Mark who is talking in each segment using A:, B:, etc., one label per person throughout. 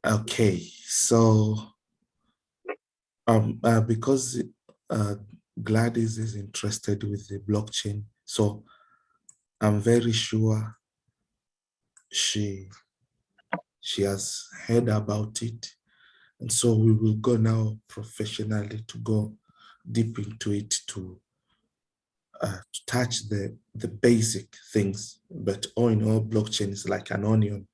A: Okay, so because Gladys is interested with the blockchain, so I'm very sure she has heard about it. And so we will go now professionally to go deep into it to touch the basic things. But all in all, blockchain is like an onion.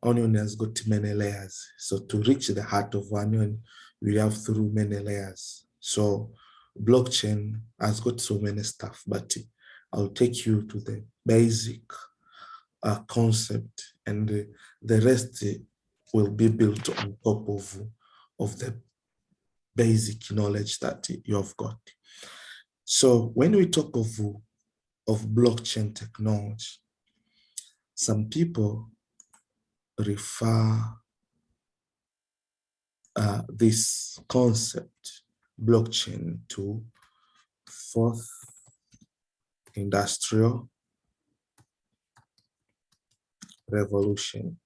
A: Onion has got many layers. So to reach the heart of onion, we have through many layers. So blockchain has got so many stuff, but I'll take you to the basic concept, and the rest will be built on top of the basic knowledge that you have got. So when we talk of blockchain technology, some people refer this concept, blockchain, to fourth industrial revolution.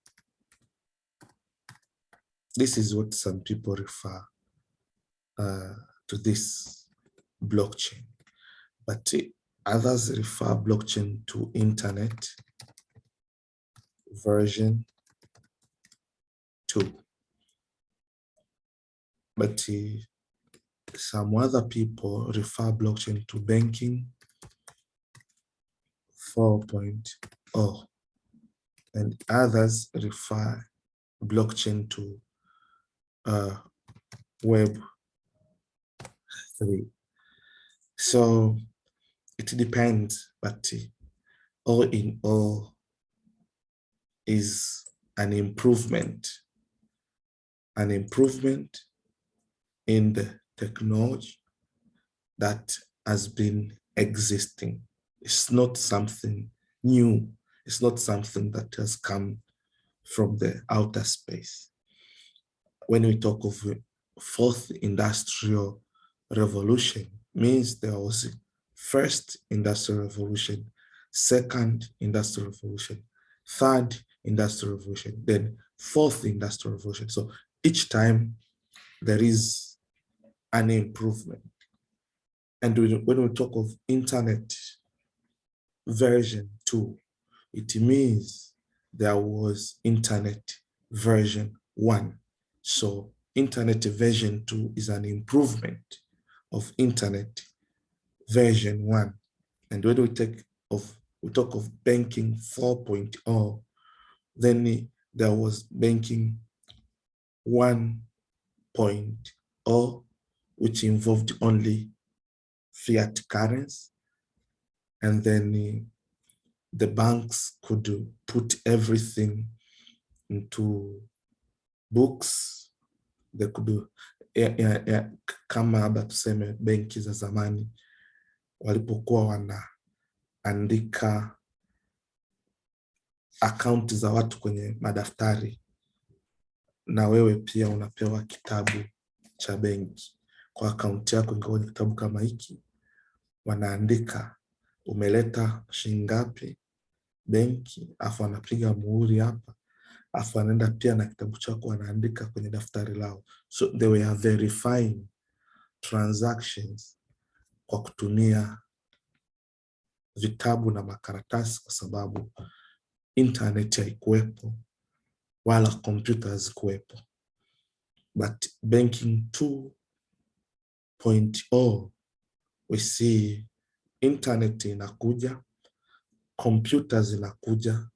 A: This is what some people refer to this blockchain, but others refer blockchain to internet version 2. But some other people refer blockchain to banking 4.0, and others refer blockchain to Web 3. So it depends, but all in all is an improvement in the technology that has been existing. It's not something new. It's not something that has come from the outer space. When we talk of fourth industrial revolution, means there was first industrial revolution, second industrial revolution, third industrial revolution, then fourth industrial revolution. So each time there is an improvement. And when we talk of internet version 2, it means there was internet version 1. So internet version 2 is an improvement of internet version 1. And when we talk of banking 4.0, then there was banking 1.0, which involved only fiat currency. And then the banks could put everything into books. They could kama haba tuseme benki za zamani walipokuwa wanaandika akaunti za watu kwenye madaftari, na wewe pia unapewa kitabu cha benki kwa akaunti yako. Ingawa kitabu kama hiki wanaandika umeleta shilingi ngapi benki, afu anapiga muhuri hapa, afu anaenda pia na kitabu chako anaandika kwenye daftari lao. So they were verifying transactions kwa kutumia vitabu na makaratasi, kwa sababu internet haikuwepo wala kompyuta hazikuwepo. But banking 2.0, we see internet inakuja, kompyuta zinakuja,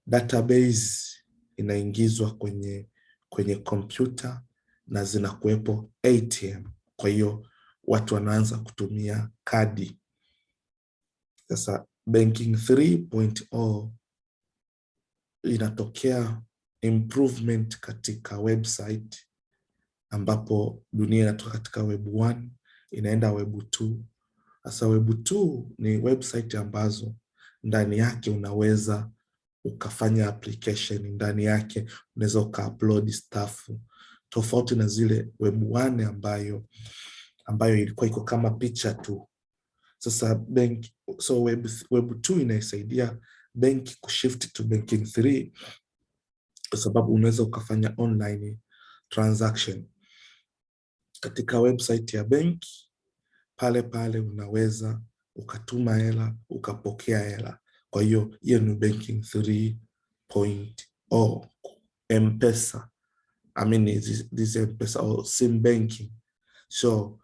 A: database inaingizwa kwenye kompyuta na zinakuwepo ATM. Kwa hiyo watu wanaanza kutumia kadi. Sasa banking 3.0 inatokea improvement katika website, ambapo dunia inatoka katika web 1 inaenda web 2. Sasa web 2 ni website ambazo ndani yake unaweza ukafanya application, ndani yake unaweza ukaupload stuff, tofauti na zile web 1 ambayo ilikuwa iko kama picha tu. Sasa web 2 inaisaidia benki kushift to banking 3, kwa sababu unaweza ukafanya online transaction katika website ya benki. Pale pale unaweza ukatuma hela, ukapokea hela. Kwa hiyo ni banking 3.0. M-Pesa, I mean this M-Pesa or sim banking. So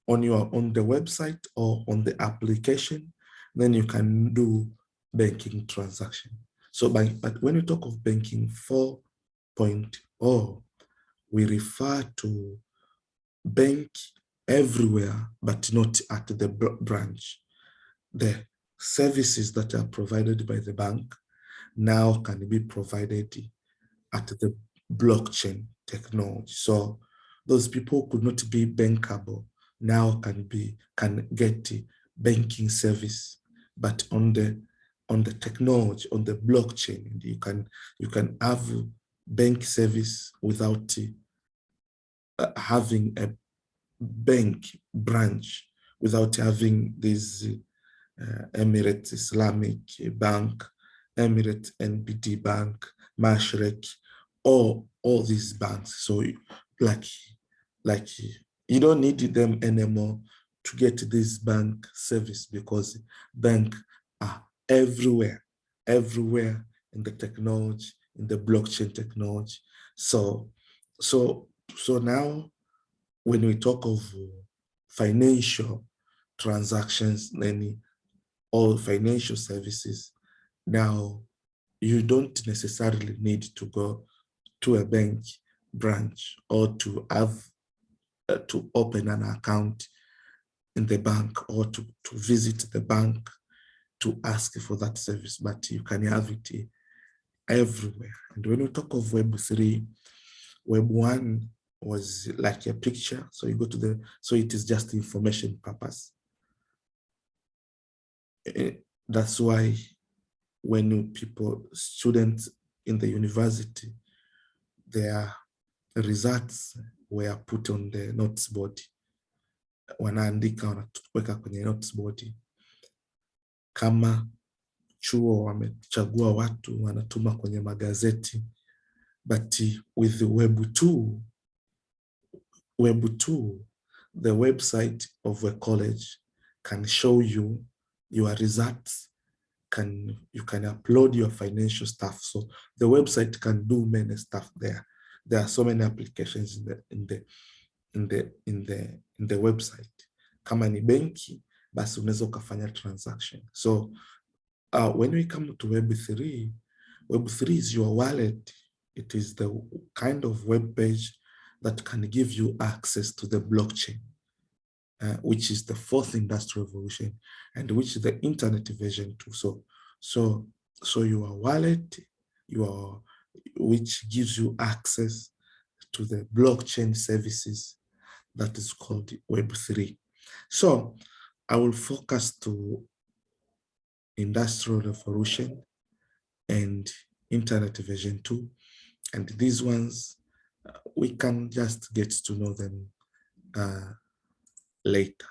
A: on the website or on the application, then you can do banking transaction. So but when we talk of banking 4.0, we refer to bank everywhere, but not at the branch. The services that are provided by the bank now can be provided at the blockchain technology. So those people who could not be bankable now can get banking service, but on the technology, on the blockchain. And you can have bank service without having a bank branch, without having this Emirates Islamic Bank, Emirates NBD Bank, Mashreq, all these banks. So like you don't need them anymore to get this bank service, because banks are everywhere in the technology, in the blockchain technology. So now when we talk of financial transactions, then all financial services, now you don't necessarily need to go to a bank branch or to have to open an account in the bank, or to visit the bank to ask for that service, but you can have it everywhere. And when we talk of Web3, Web 1 was like a picture. So you go to so it is just information purpose. That's why when students in the university, their results were put on the notes board. Wanaandika, wanaweka kwenye notes board. Kama chuo wamechagua watu, wanatuma kwenye magazeti. But with the Web 2, the website of a college can show you your results. You can upload your financial stuff. So the website can do many stuff there. There are so many applications in the website. Kama ni benki, basi unaweza ukafanya transaction. So when we come to Web3, Web3 is your wallet. It is the kind of web page that can give you access to the blockchain, which is the fourth industrial revolution, and which is the internet version too. So your wallet, which gives you access to the blockchain services, that is called Web3. So I will focus to industrial revolution and internet version 2, and these ones we can just get to know them later.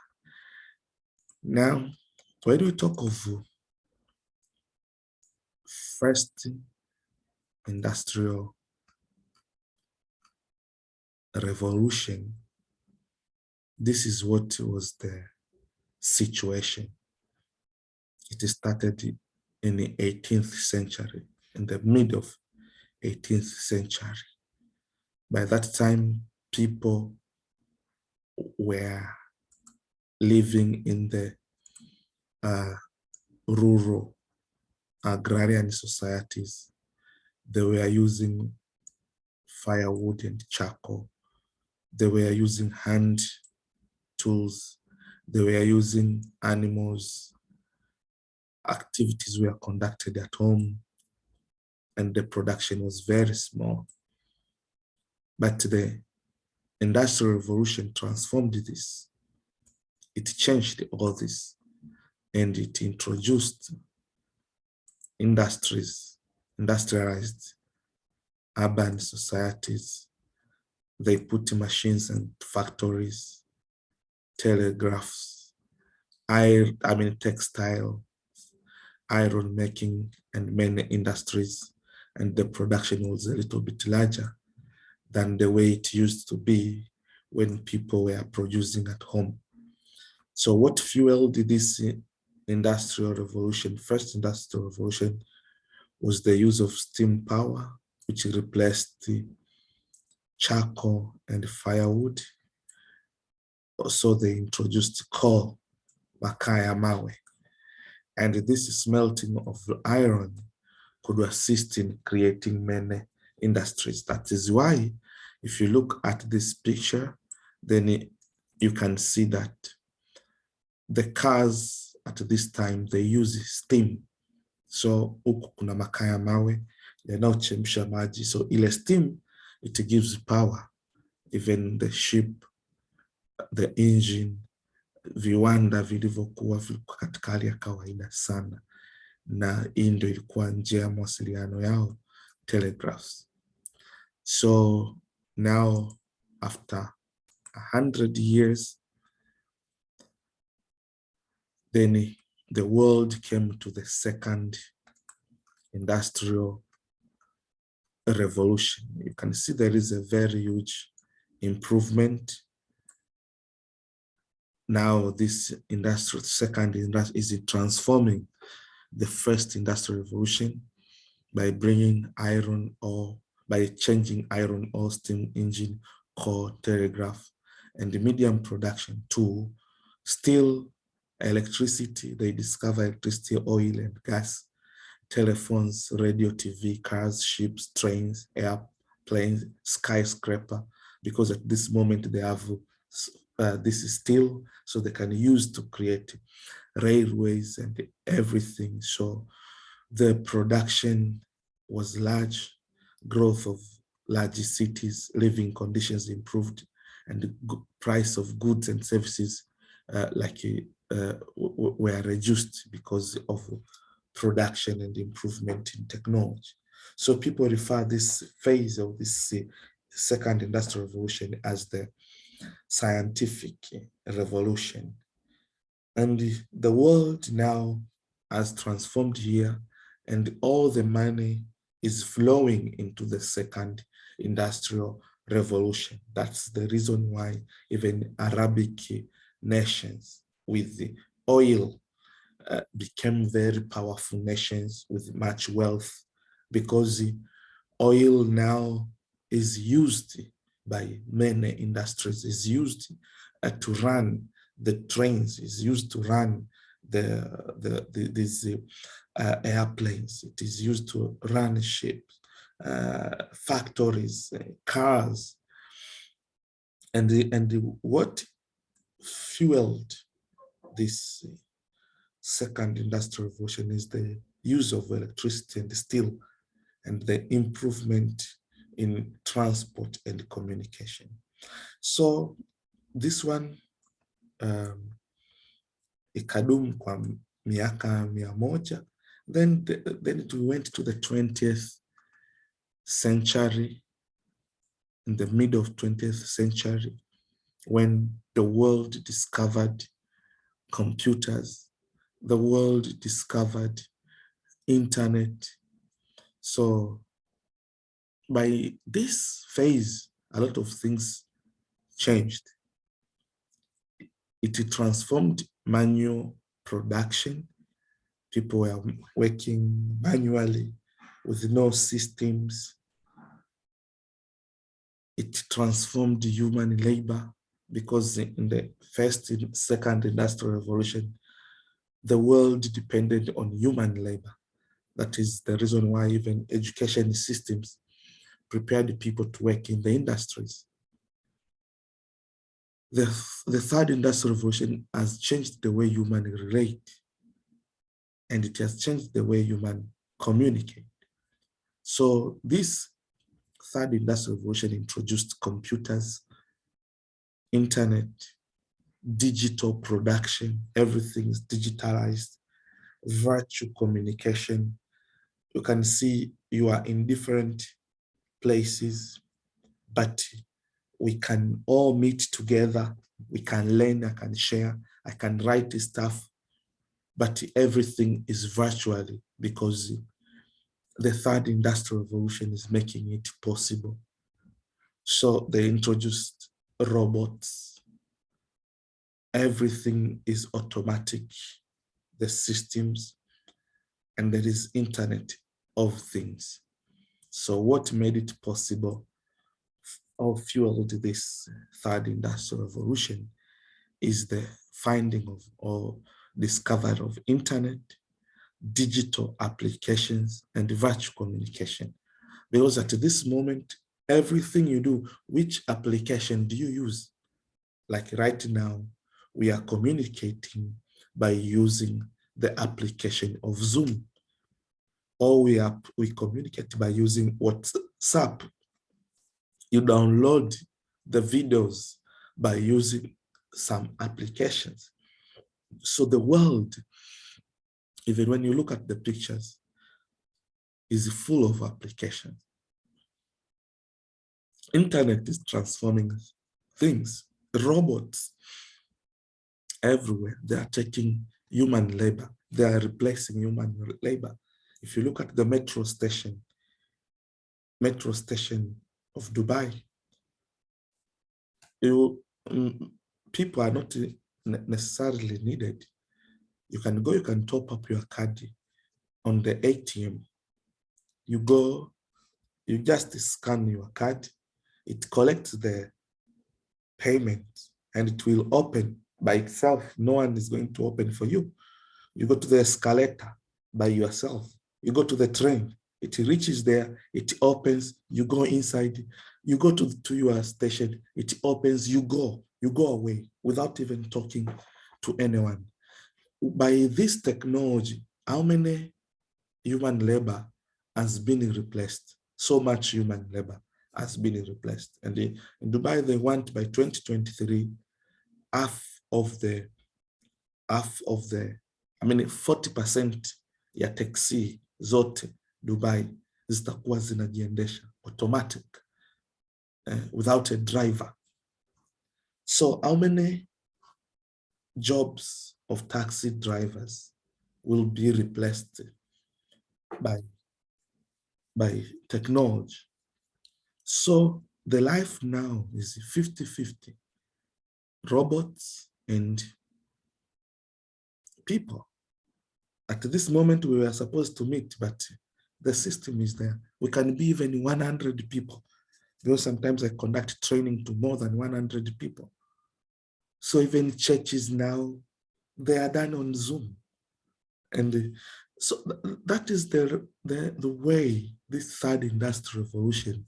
A: Now, when we talk of first industrial revolution, this is what was the situation. It started in the 18th century, in the mid of 18th century. By that time, people were living in the rural agrarian societies. They were using firewood and charcoal. They were using hand tools. They were using animals. Activities were conducted at home, and the production was very small. But the Industrial Revolution transformed this. It changed all this, and it introduced industrialized urban societies. They put machines and factories, telegraphs, textile, iron making, and many industries and the production was a little bit larger than the way it used to be when people were producing at home. So what fueled this industrial revolution, first industrial revolution, was the use of steam power, which replaced the charcoal and firewood. Also, they introduced coal, makaa ya mawe, and this smelting of iron could assist in creating many industries. That is why, if you look at this picture, then you can see that the cars at this time, they use steam. So huku kuna makaa ya mawe yanayochemsha maji. So ile steam, it gives power. Even the ship, the engine, viwanda vilivyokuwa katika hali ya kawaida sana. Na hii ndio ilikuwa njia ya mawasiliano yao, telegraphs. So now, after 100 years, then the world came to the second industrial revolution. You can see there is a very huge improvement. Now this second industry is transforming the first industrial revolution by bringing iron ore, by changing iron ore steam engine, core, telegraph, and the medium production to still electricity. They discover electricity, oil and gas, telephones, radio, TV, cars, ships, trains, airplanes, skyscraper, because at this moment they have this is steel, so they can use to create railways and everything. So the production was large, growth of large cities, living conditions improved, and the price of goods and services were reduced because of production and improvement in technology. So people refer this phase of this second industrial revolution as the scientific revolution. And the world now has transformed here, and all the money is flowing into the second industrial revolution. That's the reason why even Arabic nations with the oil became very powerful nations with much wealth, because the oil now is used by many industries, is used to run the trains, is used to run these airplanes, it is used to run ships, factories, cars. And what fueled this second industrial revolution is the use of electricity and steel, and the improvement in transport and communication. So this one ikadumu kwa miaka 100. Then it went to the 20th century, in the middle of 20th century, when the world discovered computers, the world discovered internet. So by this phase, a lot of things changed. It transformed manual production. People were working manually with no systems. It transformed human labor, because in the first and second industrial revolution, the world depended on human labor. That is the reason why even education systems prepared people to work in the industries. The third industrial revolution has changed the way humans relate, and it has changed the way humans communicate. So this third industrial revolution introduced computers, internet, digital production, everything is digitalized, virtual communication. You can see you are in different places, but we can all meet together. We can learn, I can share, I can write stuff, but everything is virtually, because the third industrial revolution is making it possible. So they introduced robots. Everything is automatic, the systems, and there is Internet of Things. So what made it possible or fueled this third industrial revolution is the finding of or discovery of Internet, digital applications, and virtual communication. Because at this moment, everything you do, which application do you use? Like right now, we are communicating by using the application of Zoom, or we communicate by using WhatsApp. You download the videos by using some applications. So the world, even when you look at the pictures, is full of applications. Internet is transforming things. Robots everywhere, they are taking human labor. They are replacing human labor. If you look at the metro station of Dubai, people are not necessarily needed. You can go, you can top up your card on the ATM. You go, you just scan your card, it collects the payment and it will open by itself. No one is going to open for you. You go to the escalator by yourself. You go to the train, it reaches there, it opens, you go inside, you go to your station, it opens, you go away without even talking to anyone. By this technology, how many human labor has been replaced? So much human labor has been replaced. And in Dubai, they want by 2023, half of the 40% ya taxi zote Dubai zitakuwa zinajiendesha automatic, without a driver. So how many jobs of taxi drivers will be replaced by technology? So the life now is 50-50, robots and people. At this moment, we were supposed to meet, but the system is there. We can be even 100 people, because sometimes I conduct training to more than 100 people. So even churches now, they are done on Zoom. And so that is the way this third industrial revolution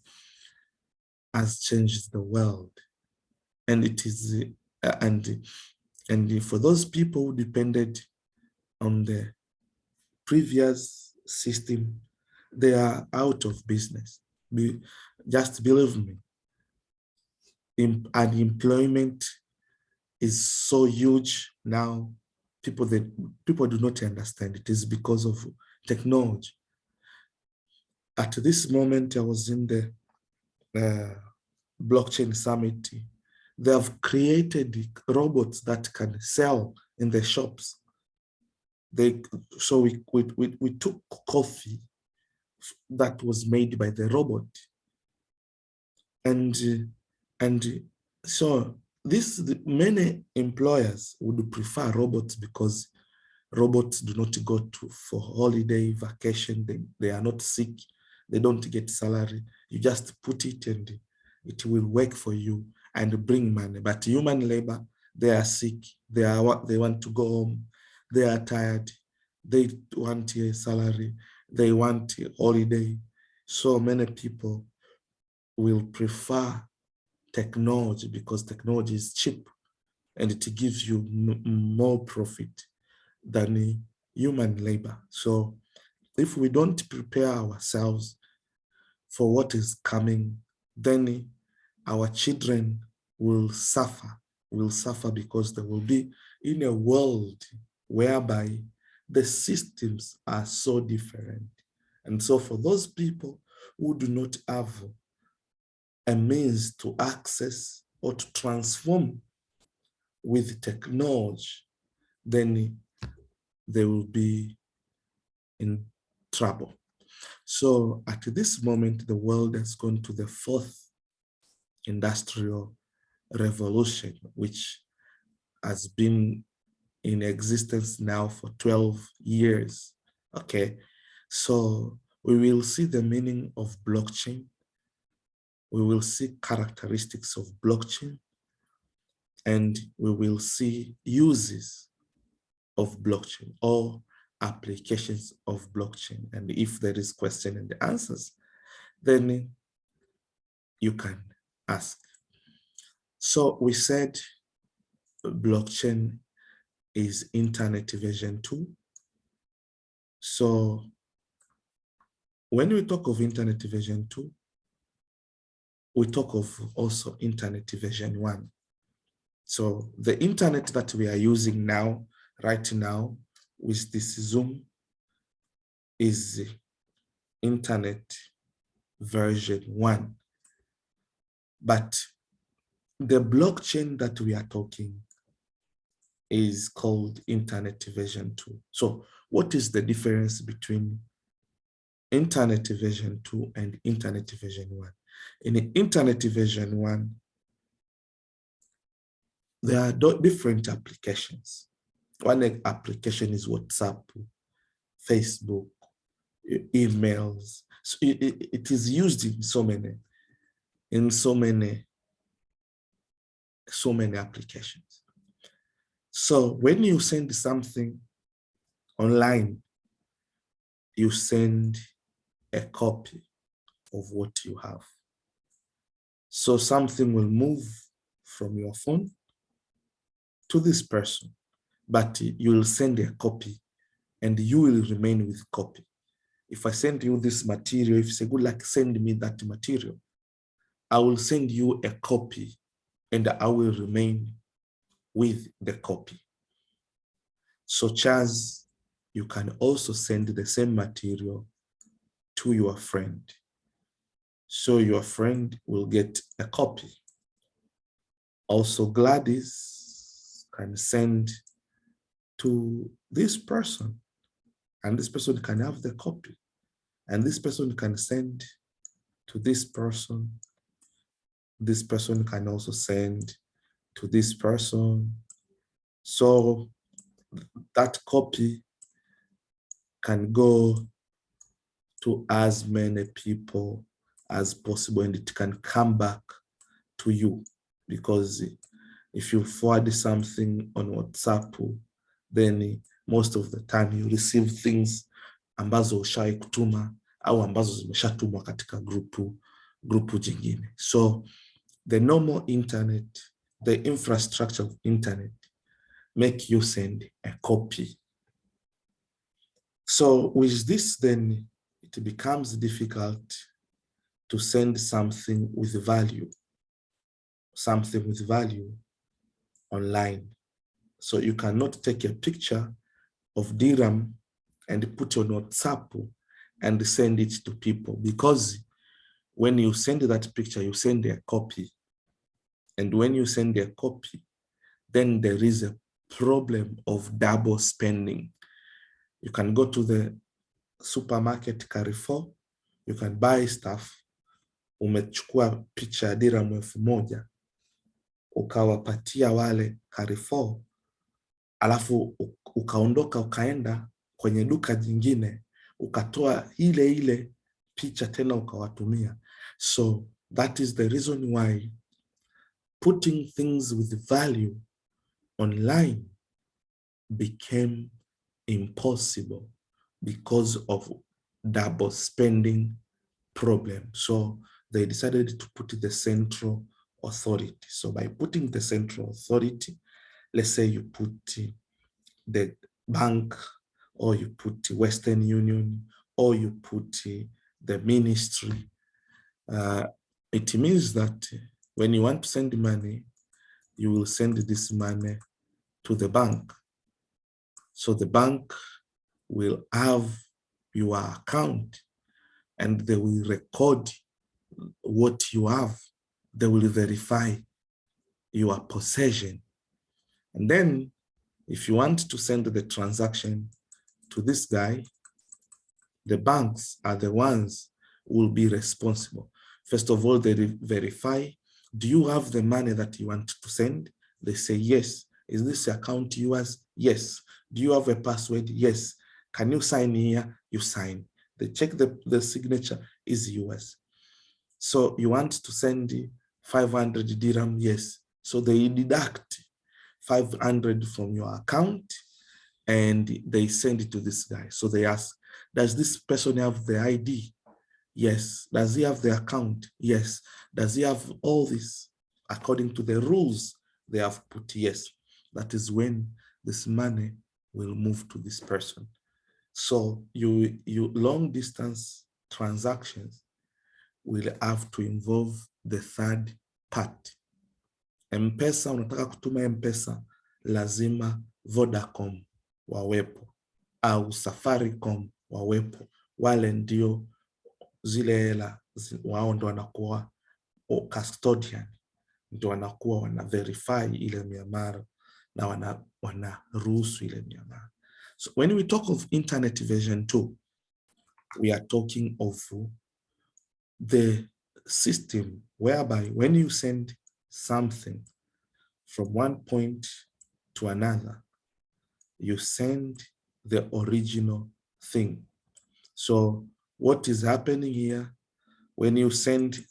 A: has changed the world. And it is, and for those people who depended on the previous system, they are out of business. Just believe me, unemployment is so huge now. People do not understand it is because of technology. At this moment, I was in the blockchain summit. They have created robots that can sell in the shops. So we took coffee that was made by the robot, and so many employers would prefer robots because robots do not go for holiday, vacation. They are not sick. They don't get salary. You just put it and it will work for you and bring money. But human labor, they are sick. They want to go home. They are tired. They want a salary. They want a holiday. So many people will prefer technology because technology is cheap and it gives you more profit than human labor. So if we don't prepare ourselves for what is coming, then our children will suffer because they will be in a world whereby the systems are so different. And so for those people who do not have a means to access or to transform with technology, then they will be in trouble. So at this moment, the world has gone to the fourth industrial revolution, which has been in existence now for 12 years. Okay, so we will see the meaning of blockchain. We will see characteristics of blockchain, and we will see uses of blockchain or applications of blockchain. And if there is question and answers, then you can ask. So we said blockchain is Internet version 2. So when we talk of Internet version 2, we talk of also Internet version 1. So the internet that we are using now, right now, with this Zoom is Internet version 1. But the blockchain that we are talking is called Internet version 2. So what is the difference between Internet version 2 and Internet version 1? In the Internet version 1, there are different applications. One application is WhatsApp, Facebook, emails. So it is used in so many applications. So when you send something online, you send a copy of what you have. So something will move from your phone to this person, but you will send a copy and you will remain with copy. If I send you this material, if you say, good luck, send me that material, I will send you a copy and I will remain with the copy. Such as you can also send the same material to your friend. So your friend will get a copy. Also, Gladys can send to this person, and this person can have the copy. And this person can send to this person. This person can also send to this person. So that copy can go to as many people as possible, and it can come back to you. Because if you forward something on WhatsApp, then most of the time you receive things ambazo ushai kutuma au ambazo zimeshatumwa katika grupu jingine. So the normal internet, the infrastructure of internet make you send a copy. So with this, then it becomes difficult to send something with value online. So you cannot take a picture of DRAM and put on WhatsApp and send it to people, because when you send that picture, you send a copy. And when you send a copy, then there is a problem of double spending. You can go to the supermarket Carrefour, you can buy stuff, umechukua picha ya DRAM 1000, ukawapatia wale Carrefour, alafu ukaondoka ukaenda kwenye duka jingine, ukatoa ile picha tena ukawatumia. So that is the reason why putting things with value online became impossible because of double spending problem. So they decided to put the central authority. So by putting the central authority, let's say you put the bank, or you put Western Union, or you put the ministry, it means that when you want to send money, you will send this money to the bank. So the bank will have your account and they will record what you have. They will verify your possession. And then if you want to send the transaction to this guy, The banks are the ones who will be responsible. First of all, they verify, do you have the money that you want to send? They say, yes. Is this account yours? Yes. Do you have a password? Yes. Can you sign here? You sign. They check the signature is yours. So you want to send 500 dirham? Yes. So they deduct 500 from your account and they send it to this guy. So they ask, does this person have the ID? Yes. Does he have the account? Yes. Does he have all this? According to the rules they have put, yes. That is when this money will move to this person. So you long distance transactions will have to involve the third party. M-Pesa, unataka kutuma M-Pesa, lazima Vodacom wawepo au Safaricom wawepo. Wale ndio zile hela wao ndo wanakuwa custodian, ndio wanakuwa wana verify ile miamala na wanaruhusu ile miamala. So when we talk of internet version 2, we are talking of the system whereby when you send something from one point to another, you send the original thing. So what is happening here, when you send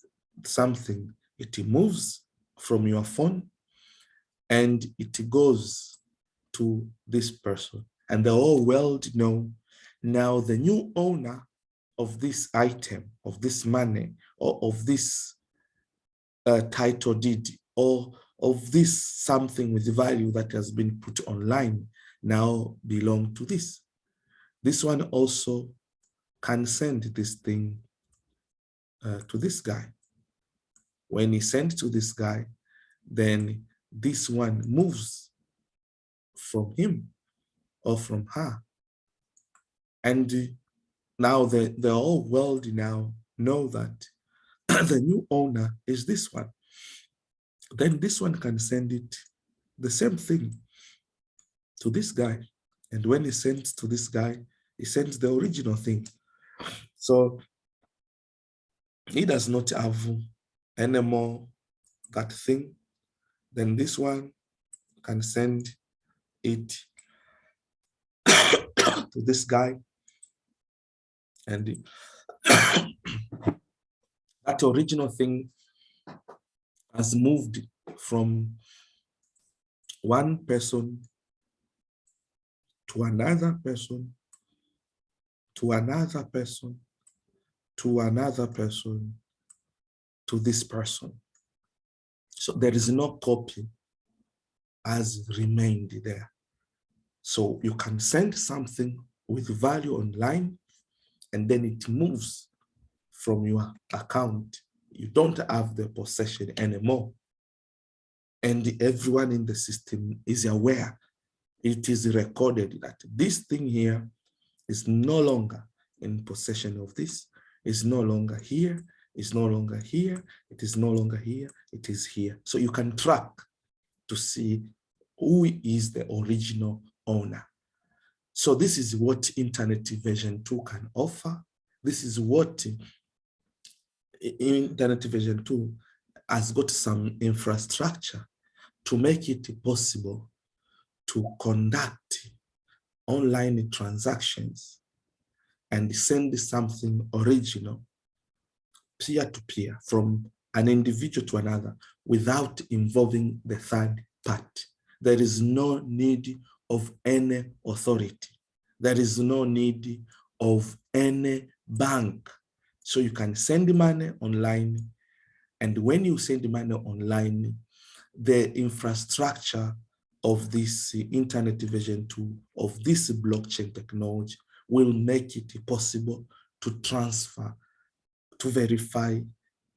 A: something, it moves from your phone and it goes to this person. And the whole world know now the new owner of this item, of this money, or of this title deed, or of this something with value that has been put online now belong to this. This one also can send this thing to this guy. When he sends to this guy, then this one moves from him or from her. And now the whole world now know that the new owner is this one. Then this one can send it, the same thing, to this guy. And when he sends to this guy, he sends the original thing. So he does not have anymore that thing. Then this one can send it to this guy. And that original thing has moved from one person to another person, to another person, to another person, to this person. So there is no copy has remained there. So you can send something with value online and then it moves from your account. You don't have the possession anymore. And everyone in the system is aware. It is recorded that this thing here is no longer in possession of this. It's no longer here. It's no longer here. It is no longer here. It is here. So you can track to see who is the original owner. So this is what Internet version 2 can offer. This is what Internet version 2 has got some infrastructure to make it possible to conduct online transactions and send something original peer-to-peer from an individual to another without involving the third party. There is no need of any authority. There is no need of any bank. So you can send money online, and when you send money online, the infrastructure of this Internet version 2 of this blockchain technology will make it possible to transfer, to verify,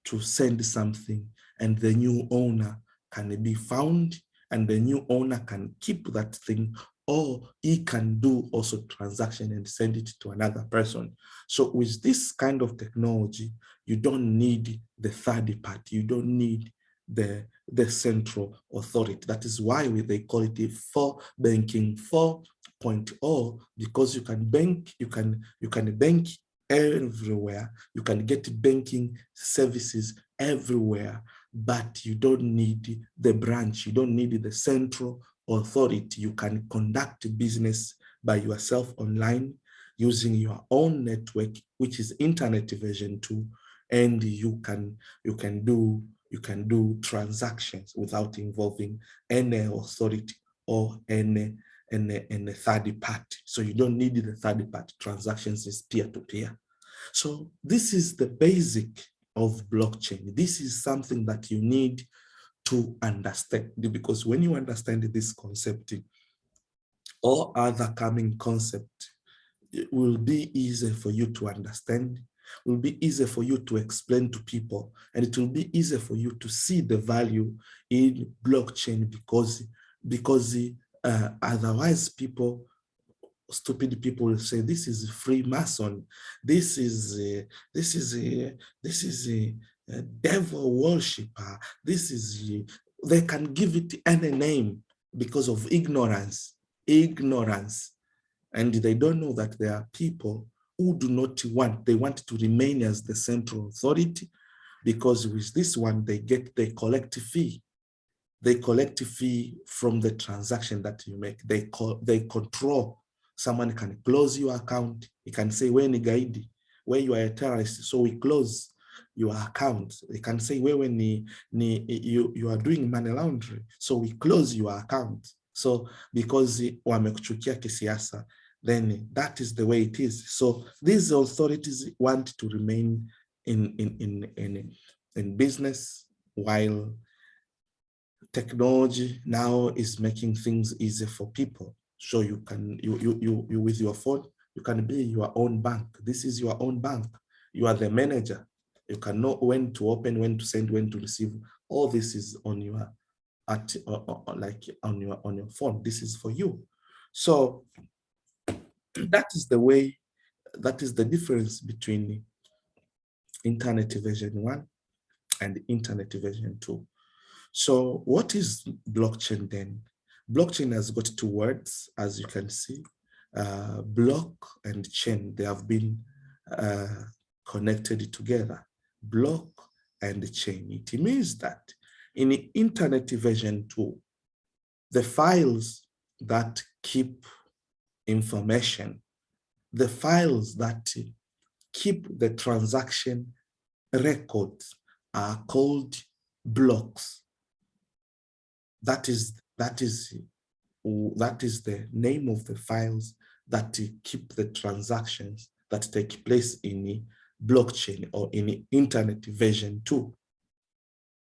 A: to send something, and the new owner can be found, and the new owner can keep that thing, or he can do also transaction and send it to another person. So with this kind of technology, you don't need the third party, you don't need the central authority. That is why they call it a banking 4.0, because you can bank everywhere. You can get banking services everywhere, but you don't need the branch. You don't need the central authority. You can conduct business by yourself online using your own network, which is internet version 2, and you can do transactions without involving any authority or any third party. So you don't need the third party. Transactions is peer-to-peer. So this is the basic of blockchain. This is something that you need to understand, because when you understand this concept, all other coming concept, it will be easy for you to understand, will be easier for you to explain to people, and it will be easier for you to see the value in blockchain, because otherwise stupid people will say this is Freemason, this is a devil worshiper, they can give it any name because of ignorance, and they don't know that there are people who do not want, they want to remain as the central authority, because with this one, they collect a fee. They collect a fee from the transaction that you make. They control. Someone can close your account. He can say, "Wewe ni gaidi, where you are a terrorist, so we close your account." They can say, "Wewe you are doing money laundering, so we close your account." So because wamekuchukia kisiasa, then that is the way it is. So these authorities want to remain in business, while technology now is making things easy for people. So you can, you with your phone, you can be your own bank. This is your own bank. You are the manager. You can know when to open, when to send, when to receive. All this is on your on your phone. This is for you. So that is the way, that is the difference between internet version 1 and internet version 2. So what is blockchain then? Blockchain has got two words, as you can see, block and chain. They have been connected together, block and chain. It means that in the internet version 2, the files that keep information, the files that keep the transaction records are called blocks. That is the name of the files that keep the transactions that take place in the blockchain or in the internet version 2.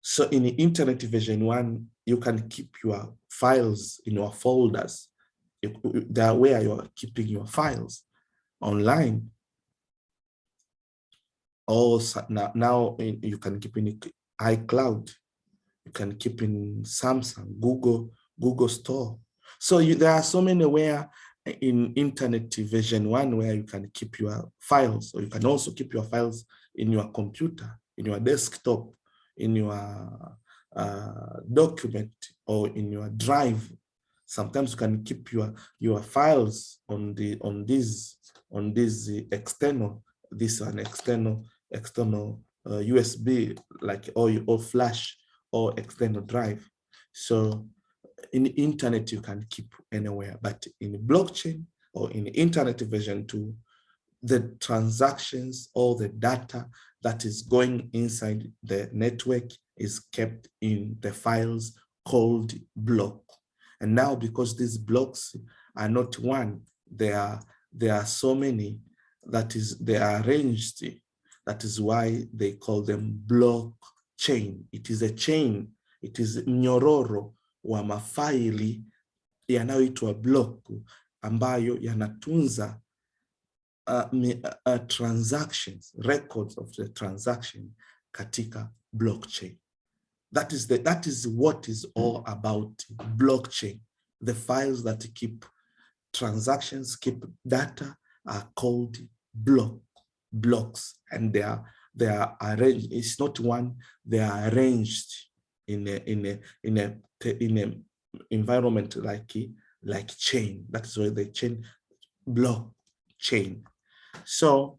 A: So in the internet version 1, you can keep your files in your folders. They are where you are keeping your files online. Also now you can keep in iCloud. You can keep in Samsung, Google Store. So there are so many where in internet version 1 where you can keep your files, or you can also keep your files in your computer, in your desktop, in your document, or in your drive. Sometimes you can keep your files on this external, external USB, like or flash or external drive. So in the internet, you can keep anywhere, but in the blockchain or in the internet version 2, the transactions or the data that is going inside the network is kept in the files called block. And now, because these blocks are not one, there are so many, they are arranged. That is why they call them blockchain. It is a chain. It is mnyororo wa mafaili yanayoitwa block, ambayo yanatunza transactions, records of the transaction katika blockchain. That is what is all about blockchain. The files that keep transactions, keep data, are called blocks, and they are arranged. It's not one; they are arranged in a environment like chain. That is why they chain blockchain. So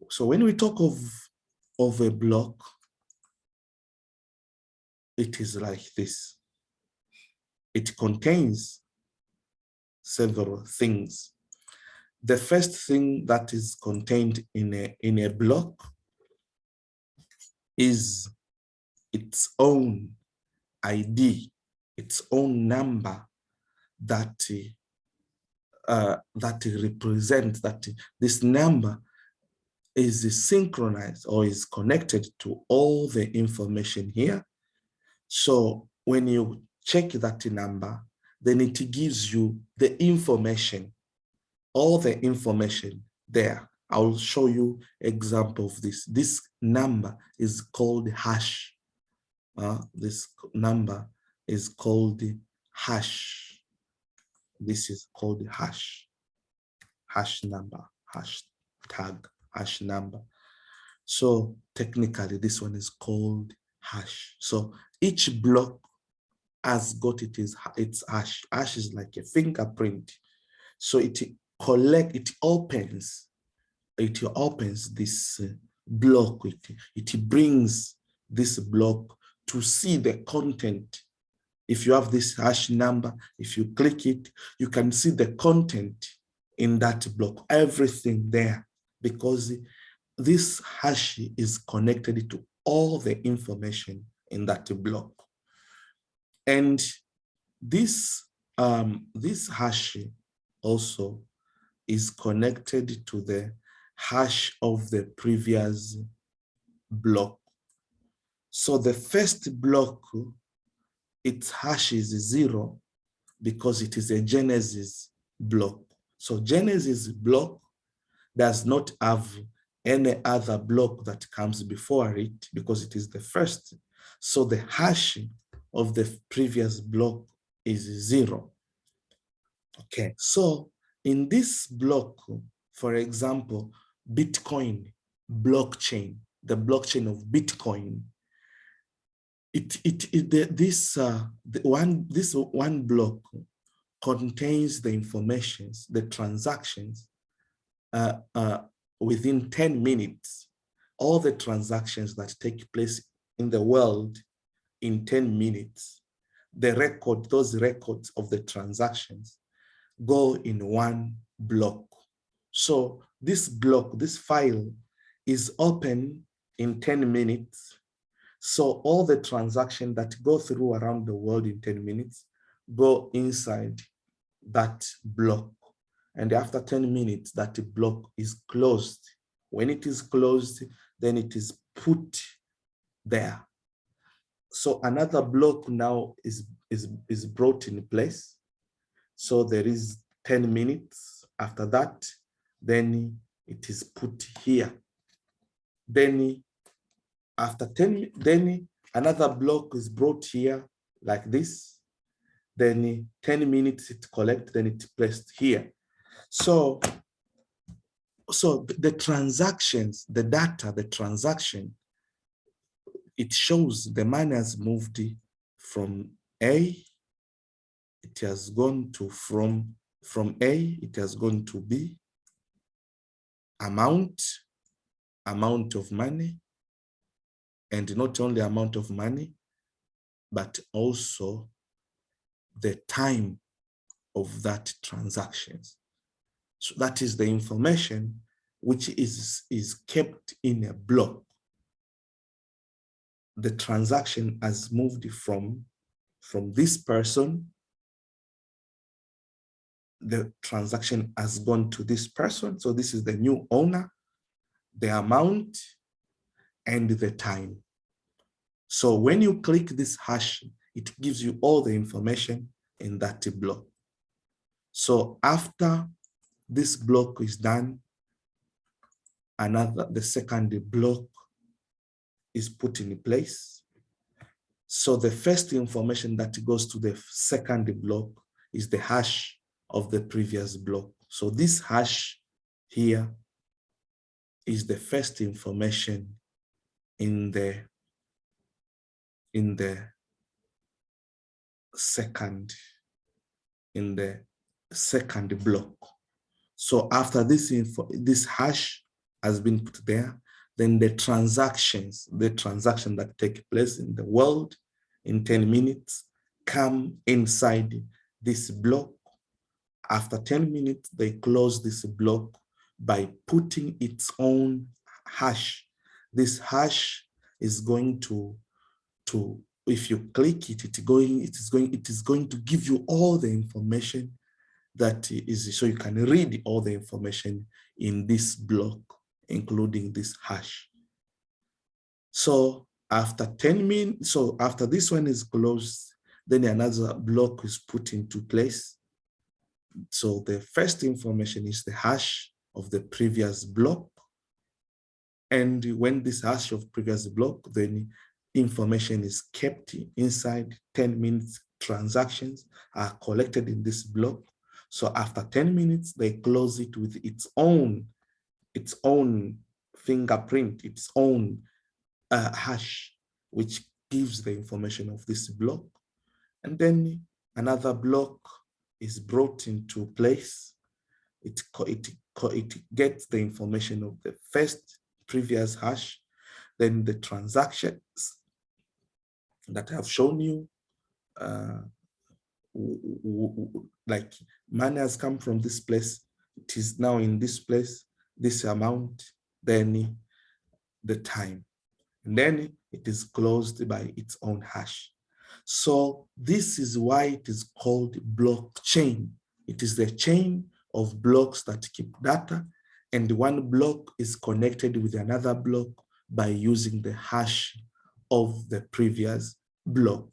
A: So when we talk of a block, it is like this. It contains several things. The first thing that is contained in a block is its own ID, its own number that represents that this number is synchronized or is connected to all the information here. So when you check that number, then it gives you the information, all the information there. I'll show you example of this. This number is called hash. This number is called hash. This is called hash. Hash number, hash tag, hash number. So technically this one is called hash. So each block has got its hash. Hash is like a fingerprint. So it opens this block. It brings this block to see the content. If you have this hash number, if you click it, you can see the content in that block, everything there, because this hash is connected to all the information in that block. And this hash also is connected to the hash of the previous block. So the first block, its hash is 0 because it is a Genesis block. So Genesis block does not have any other block that comes before it because it is the first. So the hash of the previous block is 0. Okay, so in this block, for example, Bitcoin blockchain, the blockchain of Bitcoin, this one block contains the information, the transactions within 10 minutes. All the transactions that take place in the world in 10 minutes, those records of the transactions go in one block. So this block, this file is open in 10 minutes. So all the transactions that go through around the world in 10 minutes go inside that block. And after 10 minutes, that block is closed. When it is closed, then it is put there. So another block now is brought in place. So there is 10 minutes. After that, then it is put here. Then after 10, then another block is brought here like this. Then 10 minutes it collects, then it's placed here. So the transactions, the data, the transaction, it shows the money has moved from A, it has gone to from A, it has gone to B, amount of money, and not only amount of money, but also the time of that transactions. So that is the information which is kept in a block. The transaction has moved from this person. The transaction has gone to this person. So this is the new owner, the amount, and the time. So when you click this hash, it gives you all the information in that block. So after this block is done, the second block is put in place. So the first information that goes to the second block is the hash of the previous block. So this hash here is the first information in the second block. So after this hash has been put there. Then the transaction that take place in the world in 10 minutes come inside this block. After 10 minutes, they close this block by putting its own hash. This hash is going to if you click it, it is going to give you all the information that is, so you can read all the information in this block, including this hash. So after 10 minutes, so after this one is closed, then another block is put into place. So the first information is the hash of the previous block. And when this hash of previous block, then information is kept inside 10 minutes. Transactions are collected in this block. So after 10 minutes, they close it with its own fingerprint, its own hash, which gives the information of this block. And then another block is brought into place. It gets the information of the first previous hash, then the transactions that I have shown you, like money has come from this place, it is now in this place, this amount, then the time, and then it is closed by its own hash. So this is why it is called blockchain. It is the chain of blocks that keep data, and one block is connected with another block by using the hash of the previous block.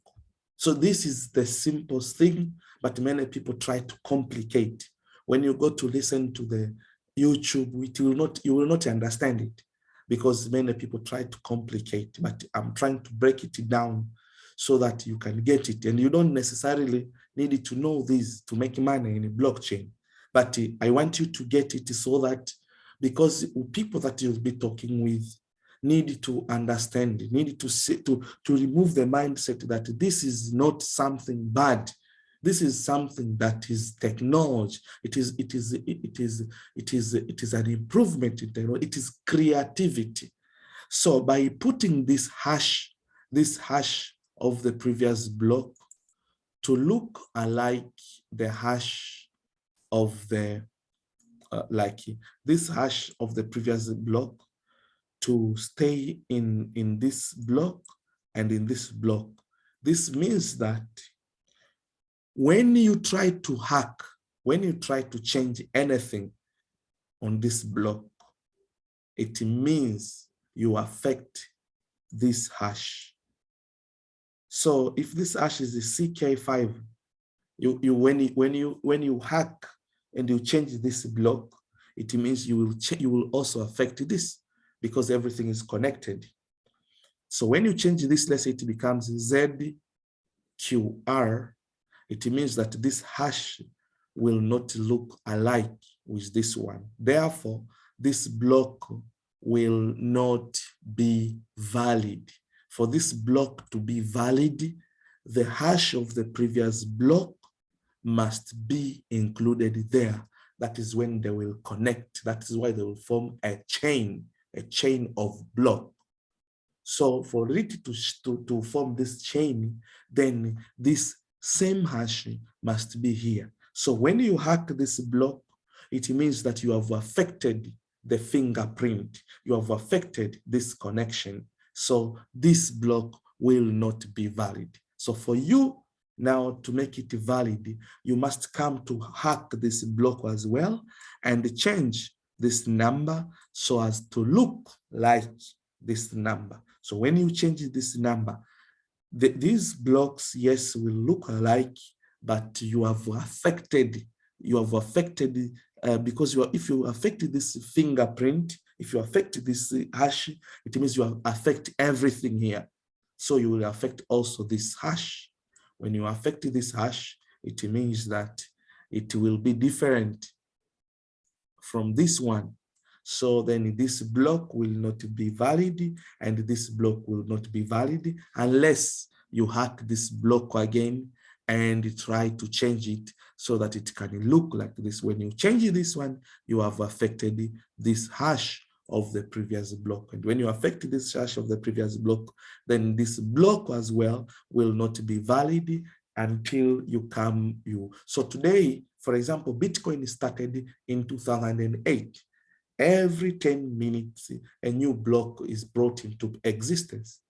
A: So this is the simplest thing, but many people try to complicate. When you go to listen to the YouTube, you will not understand it, because many people try to complicate, but I'm trying to break it down so that you can get it. And you don't necessarily need to know this to make money in a blockchain, but I want you to get it so that, because people that you'll be talking with need to understand, need to remove the mindset that this is not something bad. This is something that is technology. It is an improvement in technology. It is creativity. So by putting this hash of the previous block to look alike the hash of the this hash of the previous block, to stay in this block and in this block. This means that when you try to hack, when you try to change anything on this block, it means you affect this hash. So if this hash is the CK5, when you hack and you change this block, it means you will also affect this, because everything is connected. So when you change this, let's say it becomes ZQR, it means that this hash will not look alike with this one. Therefore, this block will not be valid. For this block to be valid, the hash of the previous block must be included there. That is when they will connect. That is why they will form a chain of block. So for it to form this chain, then this same hash must be here. So when you hack this block, it means that you have affected the fingerprint. You have affected this connection. So this block will not be valid. So for you now to make it valid, you must come to hack this block as well and change this number so as to look like this number. So when you change this number, these blocks, yes, will look alike, but you have affected because if you affect this fingerprint, if you affect this hash, it means you affect everything here. So you will affect also this hash. When you affect this hash, it means that it will be different from this one. So then this block will not be valid, and this block will not be valid unless you hack this block again and try to change it so that it can look like this. When you change this one, you have affected this hash of the previous block. And when you affect this hash of the previous block, then this block as well will not be valid until So today, for example, Bitcoin started in 2008. Every 10 minutes, a new block is brought into existence.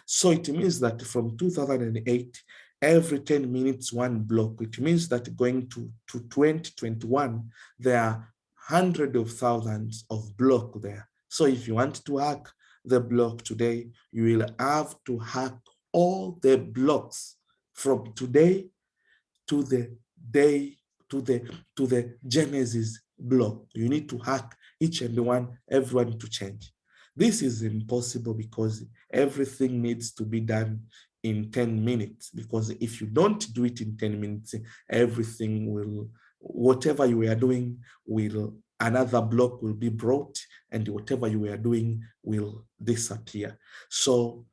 A: So it means that from 2008, every 10 minutes, one block. It means that going to 2021, there are hundreds of thousands of blocks there. So if you want to hack the block today, you will have to hack all the blocks from today to the day, to the Genesis block. You need to hack each and everyone to change. This is impossible because everything needs to be done in 10 minutes, because if you don't do it in 10 minutes, everything will, whatever you are doing another block will be brought, and whatever you are doing will disappear. So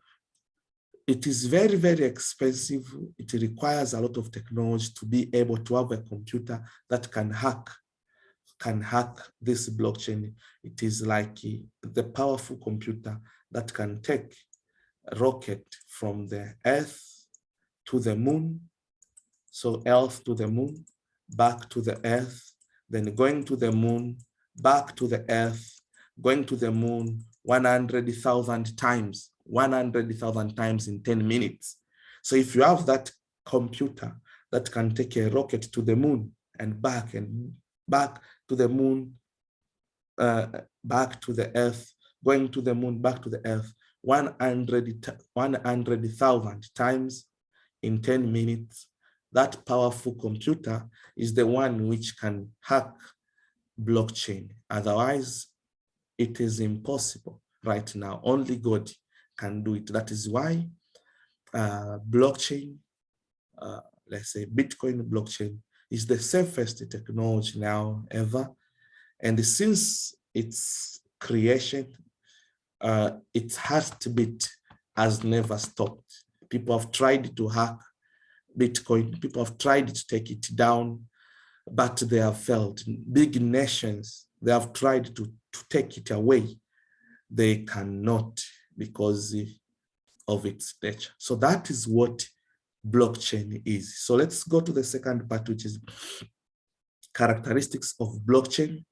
A: it is very, very expensive. It requires a lot of technology to be able to have a computer that can hack this blockchain. It is like the powerful computer that can take a rocket from the Earth to the moon. So Earth to the moon, back to the Earth, then going to the moon, back to the Earth, going to the moon 100,000 times, 100,000 times in 10 minutes. So if you have that computer that can take a rocket to the moon and back to the moon, back to the Earth, going to the moon, back to the Earth, 100,000 times in 10 minutes, that powerful computer is the one which can hack blockchain. Otherwise, it is impossible right now. Only God can do it. That is why blockchain, let's say Bitcoin blockchain, is the safest technology now ever. And since its creation, its heartbeat has never stopped. People have tried to hack Bitcoin. People have tried to take it down, but they have failed. Big nations, they have tried to take it away. They cannot, because of its nature. So that is what blockchain is. So let's go to the second part, which is characteristics of blockchain.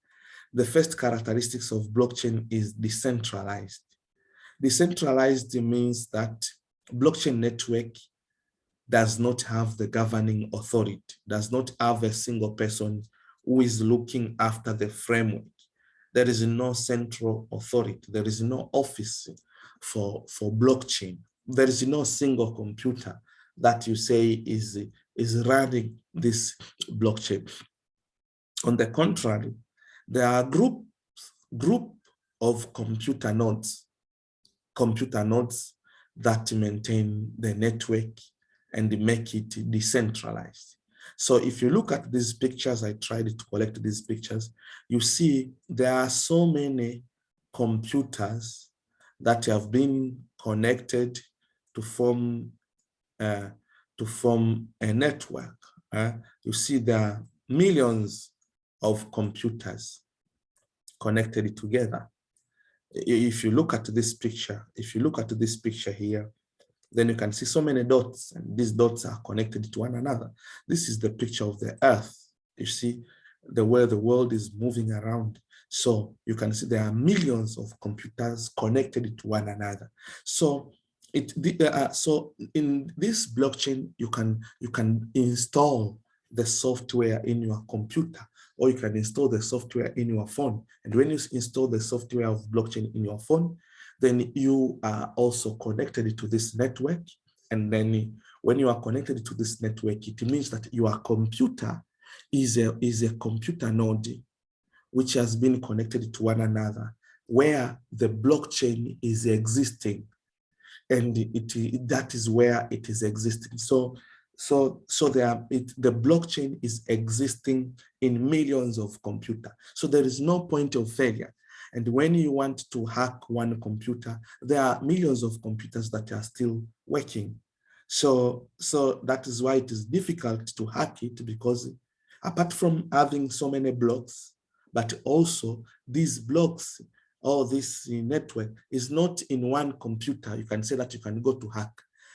A: The first characteristics of blockchain is decentralized. Decentralized means that blockchain network does not have the governing authority, does not have a single person who is looking after the framework. There is no central authority. There is no office for blockchain. There is no single computer that you say is running this blockchain. On the contrary, there are group of computer nodes that maintain the network and make it decentralized. So if you look at these pictures, I tried to collect these pictures, you see there are so many computers that have been connected to form a network. You see there are millions of computers connected together. If you look at this picture, here, then you can see so many dots, and these dots are connected to one another. This is the picture of the Earth. You see the way the world is moving around. So you can see there are millions of computers connected to one another. So so in this blockchain, you can install the software in your computer, or you can install the software in your phone. And when you install the software of blockchain in your phone, then you are also connected to this network. And then when you are connected to this network, it means that your computer is a computer node which has been connected to one another, where the blockchain is existing. And that is where it is existing. So the blockchain is existing in millions of computers. So there is no point of failure. And when you want to hack one computer, there are millions of computers that are still working. So that is why it is difficult to hack it, because apart from having so many blocks, but also these blocks or this network is not in one computer. You can say that you can go to hack.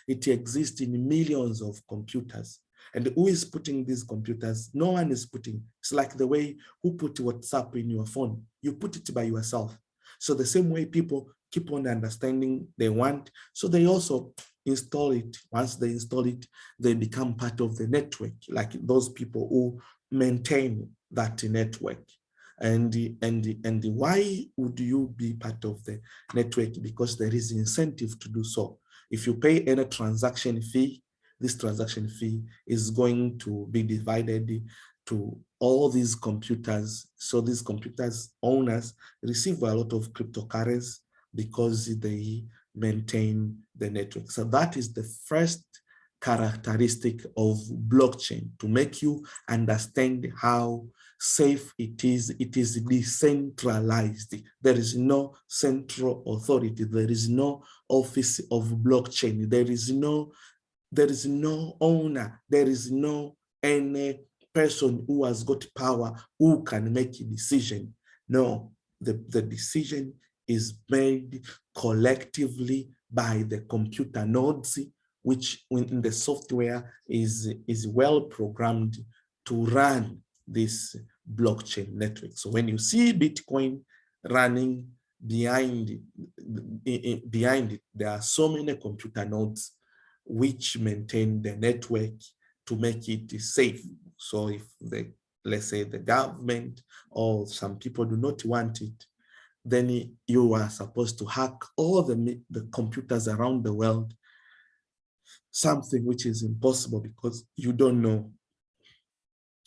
A: It exists in millions of computers. And who is putting these computers? No one is putting. It's like the way who put WhatsApp in your phone. You put it by yourself. So the same way people keep on understanding they want, so they also install it. Once they install it, they become part of the network, like those people who maintain that network. And why would you be part of the network? Because there is incentive to do so. If you pay any transaction fee, this transaction fee is going to be divided to all these computers. So these computers owners receive a lot of cryptocurrency because they maintain the network. So that is the first characteristic of blockchain, to make you understand how safe it is. It is decentralized. There is no central authority. There is no office of blockchain. There is no owner. There is no any person who has got power who can make a decision. No, the decision is made collectively by the computer nodes, which in the software is well programmed to run this blockchain network. So when you see Bitcoin running behind it, there are so many computer nodes which maintain the network to make it safe. So if let's say the government or some people do not want it, then you are supposed to hack all the computers around the world, something which is impossible because you don't know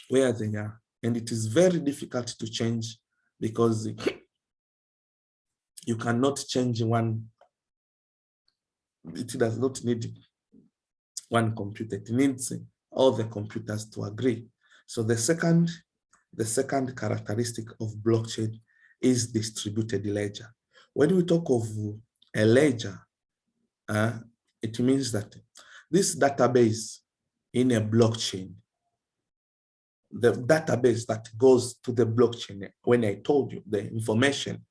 A: where they are. And it is very difficult to change because you cannot change one. It does not need one computer. It needs all the computers to agree. So the second characteristic of blockchain is distributed ledger. When we talk of a ledger, it means that this database in a blockchain, the database that goes to the blockchain, when I told you the information,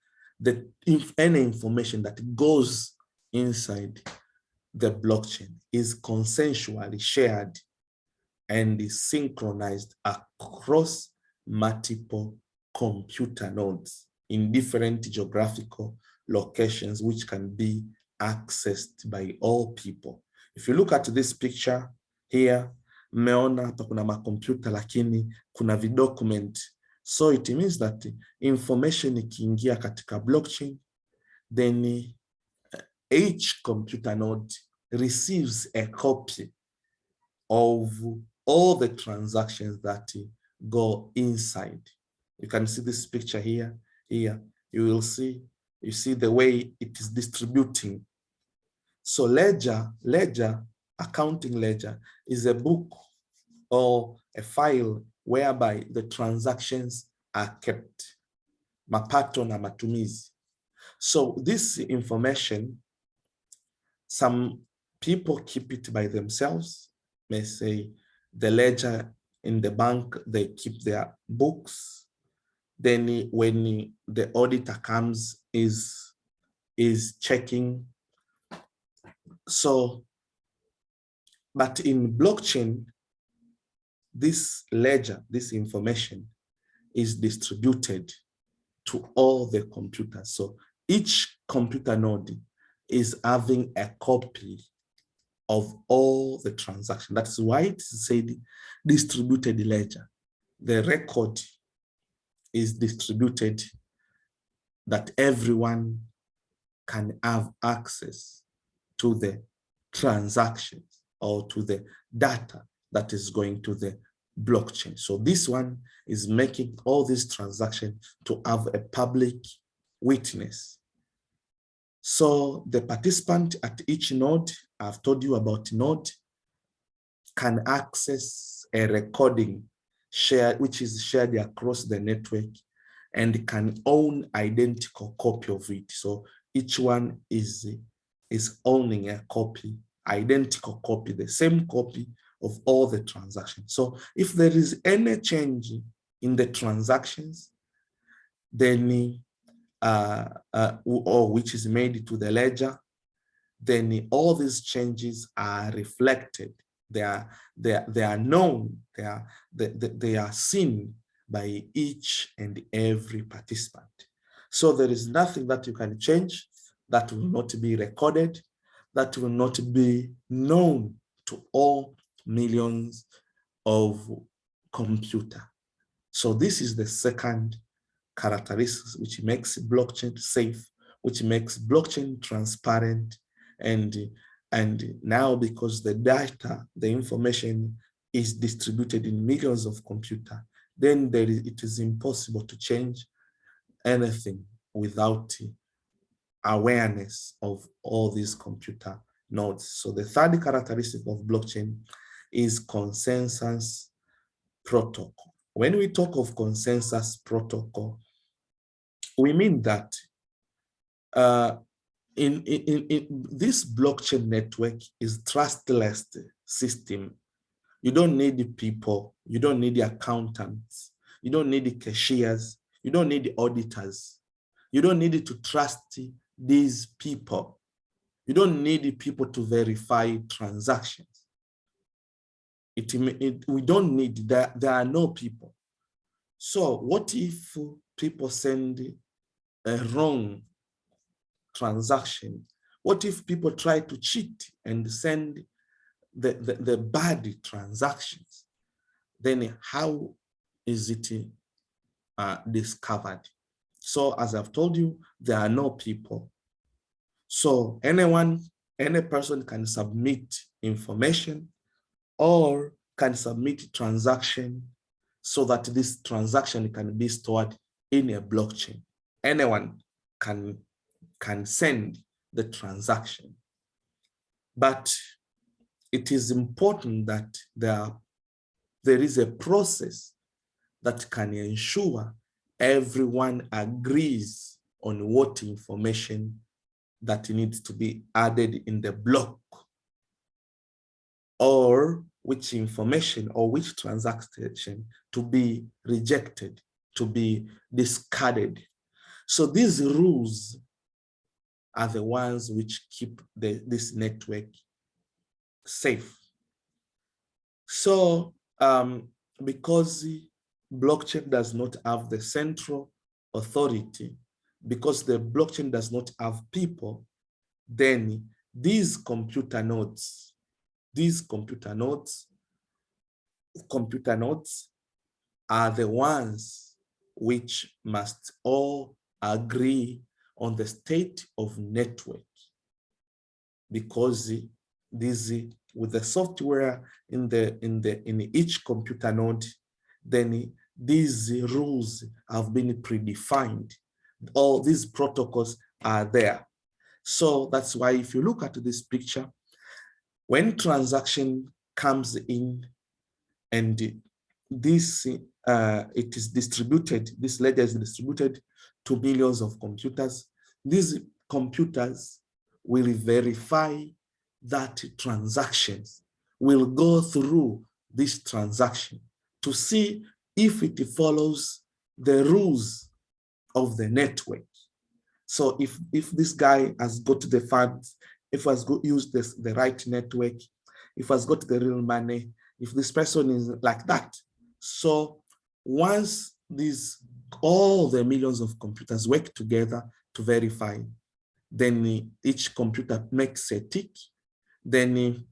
A: any information that goes inside the blockchain is consensually shared and is synchronized across multiple computer nodes in different geographical locations, which can be accessed by all people. If you look at this picture here, mmeona hapa kuna makompyuta lakini kuna vidocument. So it means that information ikiingia katika blockchain, then each computer node receives a copy of all the transactions that go inside. You can see this picture here. Here, you see the way it is distributing. So ledger, accounting ledger is a book or a file whereby the transactions are kept. Mapato na matumizi. So this information, some people keep it by themselves. May say the ledger in the bank, they keep their books. Then when the auditor comes, is checking. So, but in blockchain, this ledger, this information is distributed to all the computers. So each computer node is having a copy of all the transactions. That's why it's said distributed ledger. The record is distributed that everyone can have access to the transactions or to the data that is going to the blockchain. So this one is making all these transactions to have a public witness. So the participant at each node, I've told you about node, can access a recording which is shared across the network and can own identical copy of it. So each one is owning a copy, identical copy, the same copy of all the transactions. So if there is any change in the transactions, then or which is made to the ledger, then all these changes are reflected. They are known. They are seen by each and every participant. So there is nothing that you can change that will not be recorded, that will not be known to all millions of computers. So this is the second characteristic which makes blockchain safe, which makes blockchain transparent. And now, because the data, the information is distributed in millions of computers, then it is impossible to change anything without awareness of all these computer nodes. So the third characteristic of blockchain is consensus protocol. When we talk of consensus protocol, we mean that in this blockchain network is trustless system. You don't need people, you don't need accountants, you don't need cashiers, you don't need auditors. You don't need to trust these people. You don't need people to verify transactions. We don't need that. There are no people. So what if people send a wrong transaction? What if people try to cheat and send the bad transactions? Then how is it discovered? So as I've told you, there are no people. So any person can submit information or can submit transaction so that this transaction can be stored in a blockchain. Anyone can send the transaction. But it is important that there is a process that can ensure everyone agrees on what information that needs to be added in the block, or which information or which transaction to be rejected, to be discarded. So these rules are the ones which keep this network safe. So because blockchain does not have the central authority, because the blockchain does not have people, then these computer nodes are the ones which must all agree on the state of network, because with the software in each computer node, then these rules have been predefined. All these protocols are there. So that's why if you look at this picture, when transaction comes in and this it is distributed, this ledger is distributed to millions of computers, these computers will verify that transactions, will go through this transaction to see if it follows the rules of the network. So if this guy has got the funds, if has used the right network, if has got the real money, if this person is like that. So once all the millions of computers work together to verify, then each computer makes a tick, then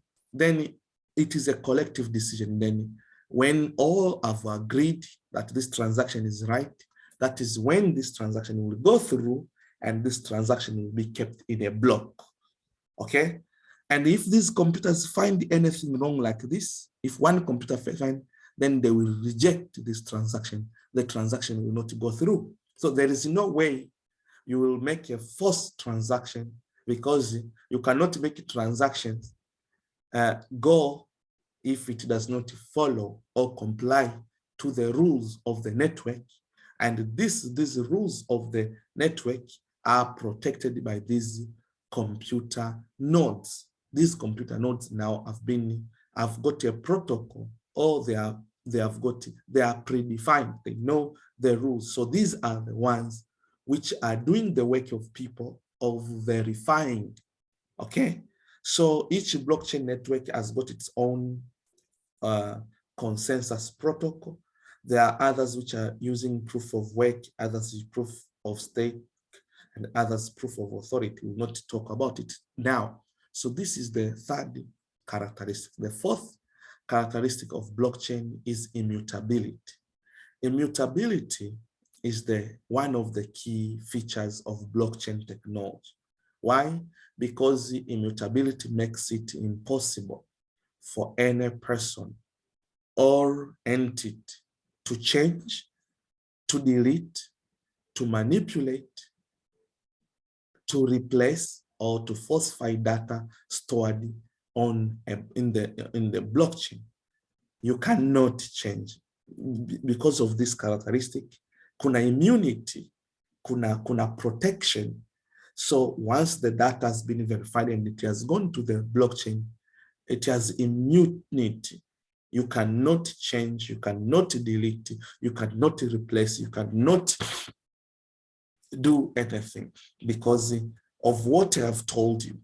A: it is a collective decision. Then when all have agreed that this transaction is right, that is when this transaction will go through, and this transaction will be kept in a block, okay? And if these computers find anything wrong like this, if one computer finds, then they will reject this transaction. The transaction will not go through. So there is no way you will make a forced transaction, because you cannot make transactions go if it does not follow or comply to the rules of the network. And these rules of the network are protected by these computer nodes. These computer nodes now have got a protocol, or they are predefined. They know the rules. So these are the ones which are doing the work of people of verifying. Okay, so each blockchain network has got its own consensus protocol. There are others which are using proof of work, others is proof of stake, and others proof of authority. We'll not talk about it now. So this is the third characteristic. The fourth characteristic of blockchain is immutability. Immutability is one of the key features of blockchain technology. Why? Because the immutability makes it impossible for any person or entity to change, to delete, to manipulate, to replace, or to falsify data stored in the blockchain. You cannot change. Because of this characteristic, kuna immunity, kuna protection. So once the data has been verified and it has gone to the blockchain, it has immunity. You cannot change, you cannot delete, you cannot replace, you cannot do anything because of what I have told you.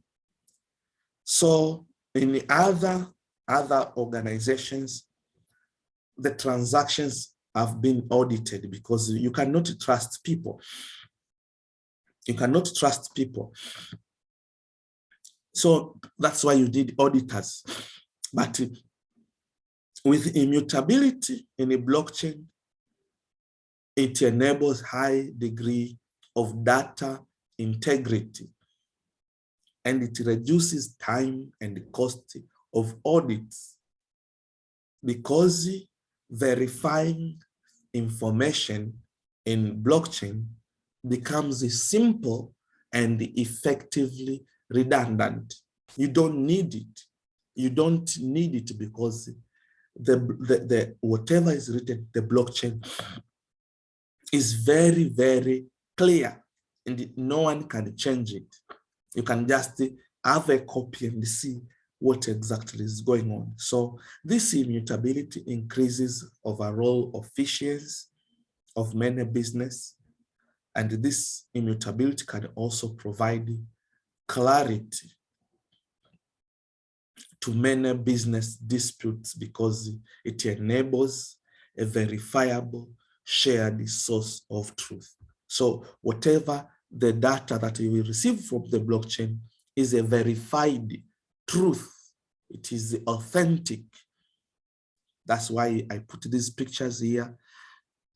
A: So in the other organizations, the transactions have been audited because you cannot trust people. You cannot trust people. So that's why you did auditors. But with immutability in a blockchain, it enables high degree of data integrity, and it reduces time and cost of audits because verifying information in blockchain becomes simple and effectively redundant. You don't need it. You don't need it because the whatever is written, the blockchain is very, very clear and no one can change it. You can just have a copy and see what exactly is going on. So this immutability increases overall efficiency of many business, and this immutability can also provide clarity to many business disputes because it enables a verifiable shared source of truth. So whatever the data that you will receive from the blockchain is a verified truth. It is authentic. That's why I put these pictures here.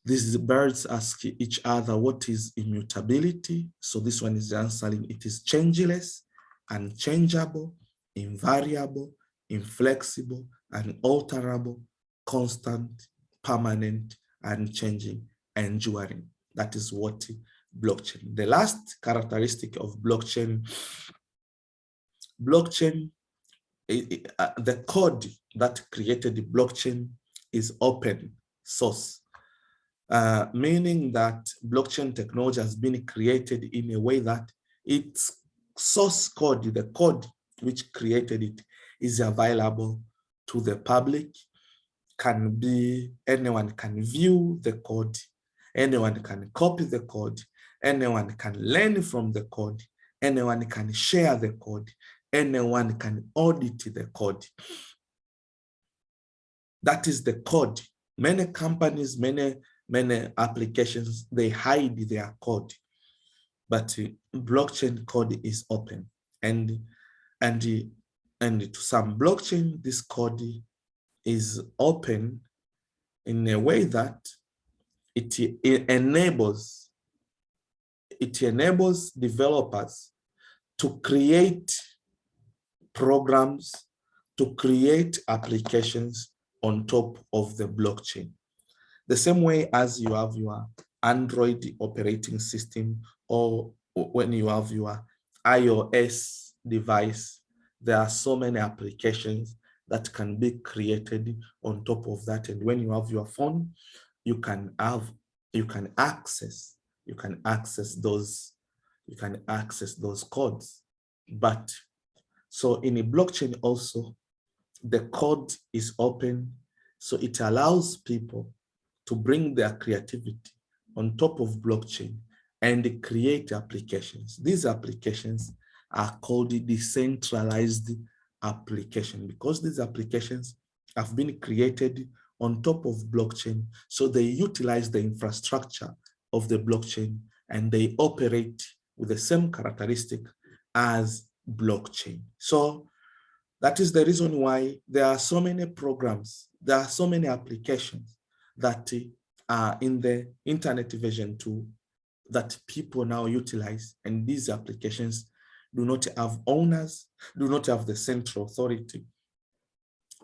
A: These birds ask each other, what is immutability? So this one is answering, it is changeless, unchangeable, invariable, inflexible, unalterable, constant, permanent, unchanging, enduring. That is what blockchain. The last characteristic of blockchain, the code that created the blockchain is open source. Meaning that blockchain technology has been created in a way that its source code, the code which created it, is available to the public, anyone can view the code, anyone can copy the code, anyone can learn from the code, anyone can share the code, anyone can audit the code. That is the code. Many companies, many applications, they hide their code, but blockchain code is open, and to some blockchain, this code is open in a way that it enables developers to create programs, to create applications on top of the blockchain. The same way as you have your Android operating system, or when you have your iOS device, there are so many applications that can be created on top of that. And when you have your phone, you can access those codes. But so in a blockchain also, the code is open, so it allows people to bring their creativity on top of blockchain and create applications. These applications are called decentralized application because these applications have been created on top of blockchain. So they utilize the infrastructure of the blockchain and they operate with the same characteristic as blockchain. So that is the reason why there are so many programs, there are so many applications that are in the internet version 2 that people now utilize, and these applications do not have owners, do not have the central authority,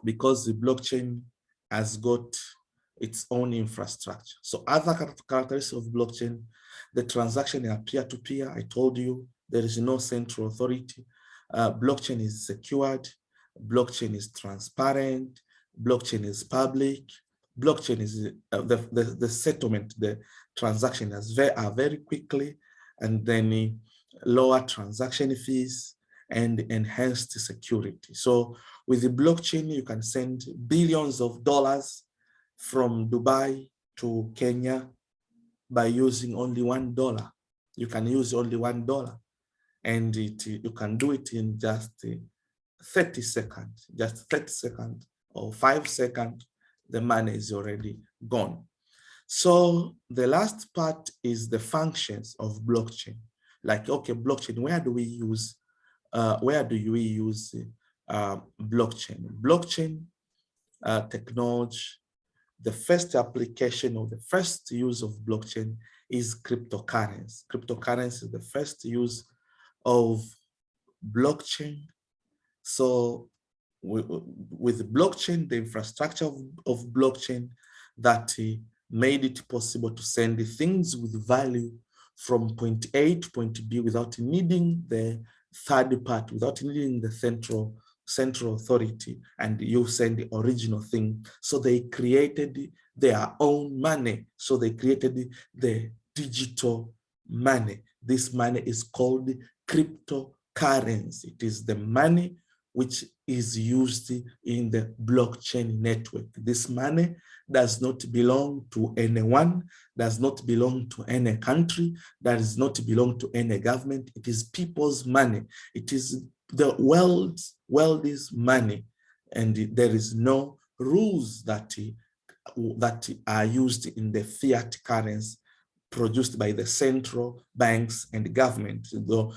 A: because the blockchain has got its own infrastructure. So other characteristics of blockchain, the transaction are peer-to-peer. I told you there is no central authority. Blockchain is secured. Blockchain is transparent. Blockchain is public. Blockchain is the settlement, the transaction are very quickly, and then lower transaction fees and enhanced security. So with the blockchain, you can send billions of dollars from Dubai to Kenya by using only $1. You can use only $1, and you can do it in just 30 seconds, just 30 seconds or 5 seconds, the money is already gone. So the last part is the functions of blockchain. Like, okay, blockchain, where do we use blockchain? Blockchain technology, the first application or the first use of blockchain is cryptocurrency. Cryptocurrency is the first use of blockchain. So with blockchain, the infrastructure of blockchain that made it possible to send things with value from point A to point B without needing the third part, without needing the central authority, and you send the original thing. So they created their own money. So they created the digital money. This money is called cryptocurrency. It is the money which is used in the blockchain network. This money does not belong to anyone, does not belong to any country, does not belong to any government. It is people's money. It is the world's money, and there is no rules that are used in the fiat currency produced by the central banks and government.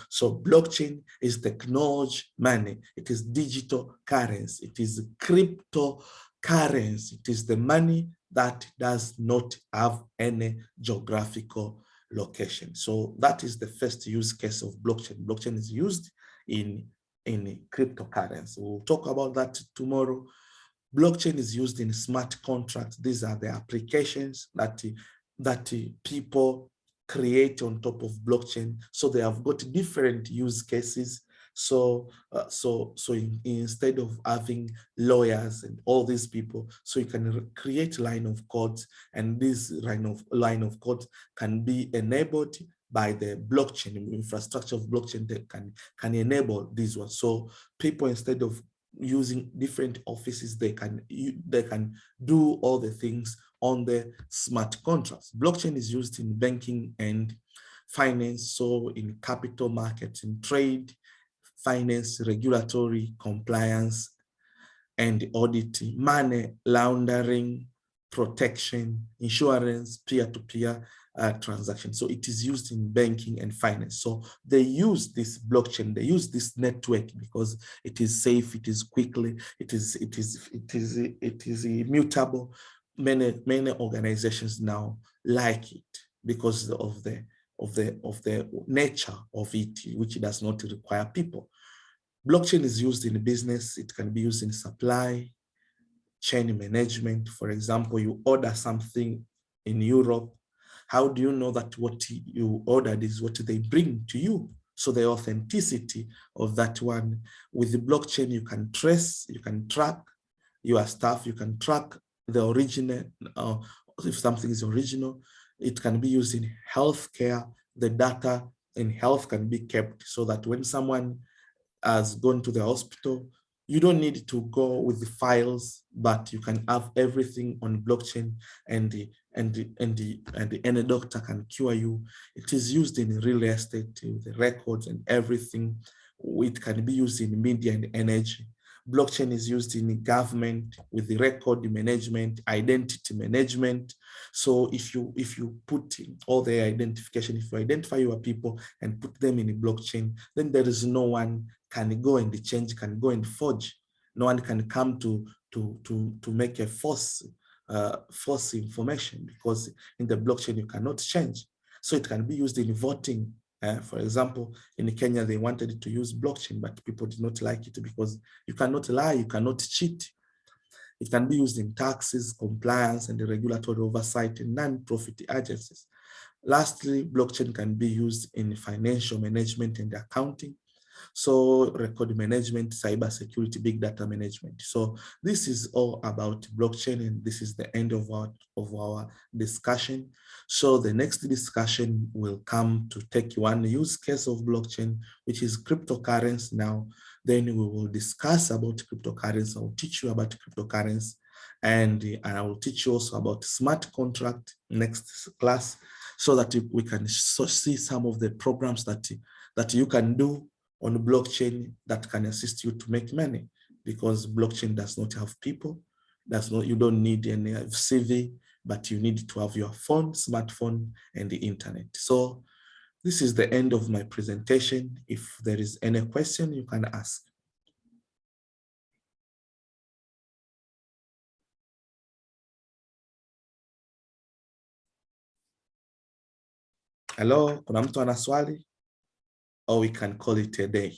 A: So blockchain is technology money. It is digital currency. It is cryptocurrency. It is the money that does not have any geographical location. So that is the first use case of blockchain. Blockchain is used in cryptocurrency. We'll talk about that tomorrow. Blockchain is used in smart contracts. These are the applications that people create on top of blockchain. So they have got different use cases. So instead of having lawyers and all these people, so you can create line of codes, and this line of code can be enabled by the blockchain infrastructure of blockchain that can enable this one. So people, instead of using different offices, they can do all the things on the smart contracts. Blockchain is used in banking and finance, so in capital markets, in trade, finance, regulatory, compliance, and auditing, money laundering, protection, insurance, peer-to-peer transaction. So it is used in banking and finance. So they use this blockchain, they use this network because it is safe, it is quickly, it is immutable. Many organizations now like it because of the nature of it, which does not require people. Blockchain is used in business. It can be used in supply chain management. For example, you order something in Europe. How do you know that what you ordered is what they bring to you? So the authenticity of that one. With the blockchain, you can trace, you can track your stuff, you can track the original, if something is original. It can be used in healthcare. The data in health can be kept so that when someone has gone to the hospital, You don't need to go with the files, but you can have everything on blockchain, and any doctor can cure you. It is used in real estate, the records and everything. It can be used in media and energy. Blockchain is used in government with the record management, identity management. So if you put in all the identification, if you identify your people and put them in a blockchain, then there is no one can go and change, can go and forge. No one can come to make a false information, because in the blockchain you cannot change. So it can be used in voting. For example, in Kenya, they wanted to use blockchain, but people did not like it because you cannot lie, you cannot cheat. It can be used in taxes, compliance, and the regulatory oversight in non-profit agencies. Lastly, blockchain can be used in financial management and accounting. So record management, cyber security, big data management. So this is all about blockchain, and this is the end of our discussion. So the next discussion will come to take one use case of blockchain, which is cryptocurrency now. Then we will discuss about cryptocurrency. I'll teach you about cryptocurrency, and I will teach you also about smart contract next class, so that we can see some of the programs that you can do on blockchain that can assist you to make money, because blockchain does not have people. You don't need any CV, but you need to have your phone, smartphone, and the internet. So this is the end of my presentation. If there is any question, you can ask. Hello, kuna mtu ana swali? Or we can call it a day.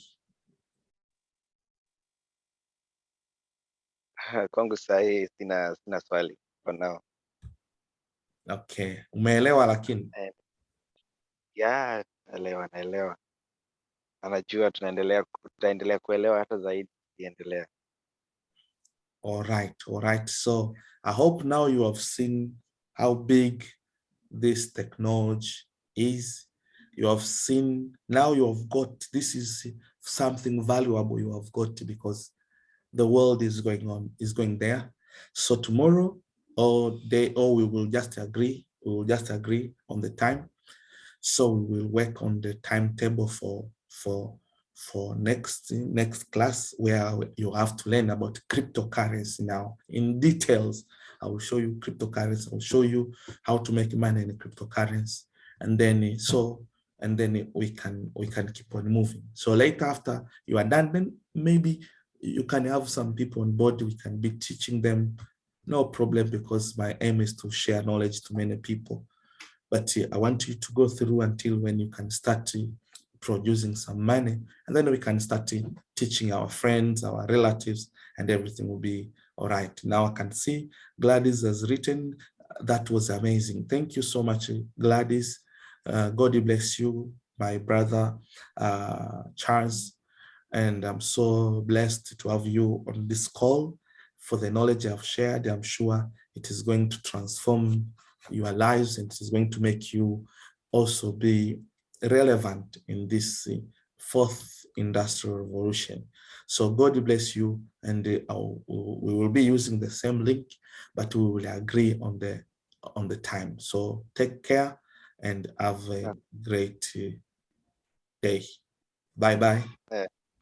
B: Kwangu sahi sina swali for now.
A: Okay, umeelewa lakini?
B: Yeah, naelewa. Anajua tutaendelea kuelewa hata zaidi kiendelea.
A: All right. So I hope now you have seen how big this technology is. You have seen, now you have got, this is something valuable you have got, because the world is going there. So tomorrow or we will just agree on the time. So we will work on the timetable for next class, where you have to learn about cryptocurrency now in details. I will show you cryptocurrency. I will show you how to make money in cryptocurrency, and then we can keep on moving. So later, after you are done, then maybe you can have some people on board. We can be teaching them, no problem, because my aim is to share knowledge to many people. But I want you to go through until when you can start producing some money, and then we can start teaching our friends, our relatives, and everything will be all right. Now I can see Gladys has written. That was amazing. Thank you so much, Gladys. God bless you, my brother, Charles. And I'm so blessed to have you on this call. For the knowledge I've shared, I'm sure it is going to transform your lives, and it is going to make you also be relevant in this fourth industrial revolution. So God bless you, and we will be using the same link, but we will agree on the time. So take care and have a great day. Bye-bye.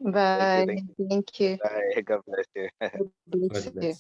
C: Bye. Thank you.
B: Bye. God bless you.
C: God bless you.